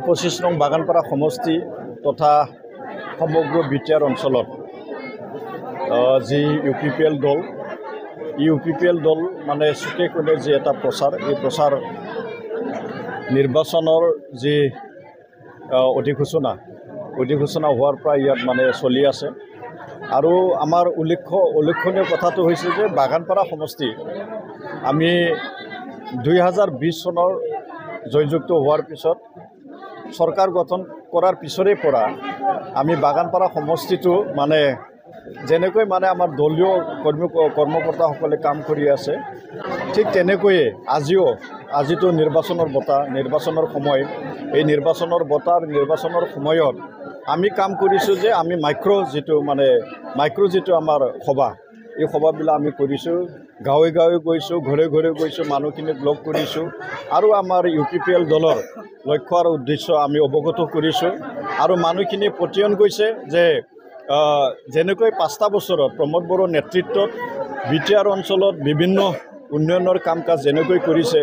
25 নং বাগানপাৰা সমষ্টি তথা সমগ্র বিটিআর অঞ্চলত যি ইউপিপিএল দল ইউপিপিএল দল মানে চুকে কোণে যি এটা প্রচার এই প্রচার নির্বাচনের যি অধিঘোষণা হওয়ার পৰা ইয়াত মানে চলি আছে। আৰু আমাৰ উল্লেখনীয় কথাটো হৈছে যে বাগানপাৰা সমষ্টি আমি 2020 চনৰ জয়যুক্ত হোৱাৰ পিছত সৰকাৰ গঠন কৰাৰ পিছৰে পৰা আমি বাগানপাৰা সমষ্টিটো মানে যেনেকৈ মানে আমাৰ দলীয় কৰ্মকৰ্তাসকলে কাম কৰি আছে ঠিক তেনেকৈয়ে আজিতো নিৰ্বাচনেৰ নিৰ্বাচনেৰ সময় এই নিৰ্বাচনেৰ নিৰ্বাচনেৰ সময়ত আমি কাম কৰিছোঁ যে আমি মাইক্ৰ যিটো আমাৰ সভা এই সভাবিলাক আমি কৰিছোঁ, গাঁৱে গাঁৱে গৈছোঁ, ঘৰে ঘৰে গৈছোঁ, মানুহখিনিক লগ কৰিছোঁ আৰু আমাৰ ইউপিপিএল দলৰ লক্ষ্য আৰু উদ্দেশ্য আমি অৱগত কৰিছোঁ। আৰু মানুহখিনি পতিয়ন গৈছে যে যেনেকৈ 5টা বছৰত প্ৰমোদ বড়োৰ নেতৃত্বত বিটিআৰ অঞ্চলত বিভিন্ন উন্নয়নৰ কাম কাজ যেনেকৈ কৰিছে,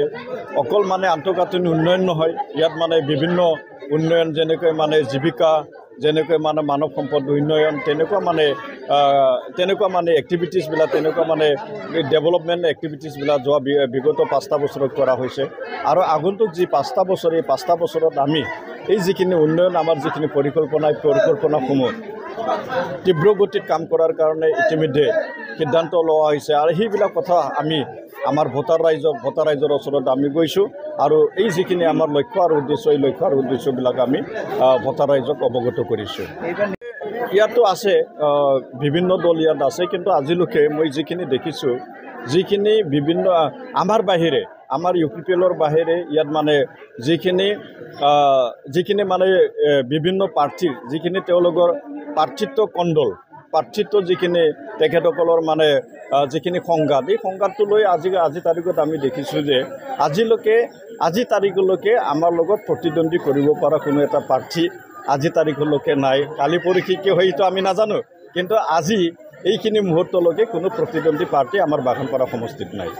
অকল মানে আন্তঃগাঁথনি উন্নয়ন নহয়, ইয়াত মানে বিভিন্ন উন্নয়ন যেনেকৈ মানে জীৱিকা, যেনেকৈ মানে মানৱ সম্পদ উন্নয়ন, তেনেকুৱা মানে এক্টিভিটিছবিলাক, তেনেকুৱা মানে ডেভেলপমেণ্ট এক্টিভিটিছবিলাক যোৱা বিগত 5টা বছৰত কৰা হৈছে। আগন্তুক যি 5টা বছৰ, এই 5টা বছৰত আমি এই যিখিনি উন্নয়ন আমাৰ যিখিনি পৰিকল্পনাসমূহ তীব্ৰ গতিত কাম কৰাৰ কাৰণে ইতিমধ্যে সিদ্ধান্ত লোৱা হৈছে। আৰু সেইবিলাক কথা আমি আমাৰ ভোটাৰ ৰাইজৰ ওচৰত আমি গৈছোঁ আৰু এই যিখিনি আমাৰ লক্ষ্য আৰু উদ্দেশ্য, এই লক্ষ্য আৰু উদ্দেশ্যবিলাক আমি ভোটাৰ ৰাইজক অৱগত কৰিছোঁ। ইয়াতো আছে বিভিন্ন দল ইয়াত আছে, কিন্তু আজিলৈকে মই যিখিনি দেখিছোঁ, যিখিনি বিভিন্ন আমাৰ বাহিৰে, আমাৰ ইউপিপিএলৰ বাহিৰে ইয়াত মানে যিখিনি মানে বিভিন্ন প্ৰাৰ্থীৰ যিখিনি তেওঁলোকৰ প্ৰাৰ্থিত্ব যিখিনি তেখেতসকলৰ মানে যিখিনি সংঘাত, এই সংঘাতটো লৈ আজি তাৰিখত আমি দেখিছোঁ যে আজি তাৰিখলৈকে আমাৰ লগত প্ৰতিদ্বন্দ্বী কৰিব পৰা কোনো এটা প্ৰাৰ্থী আজি তাৰিখলৈকে নাই। কালি পৰহি কি হয় এইটো আমি নাজানো, কিন্তু আজি এইখিনি মুহূৰ্তলৈকে কোনো প্ৰতিদ্বন্দ্বী প্ৰাৰ্থী আমাৰ বাগানপাৰা সমষ্টিত নাই।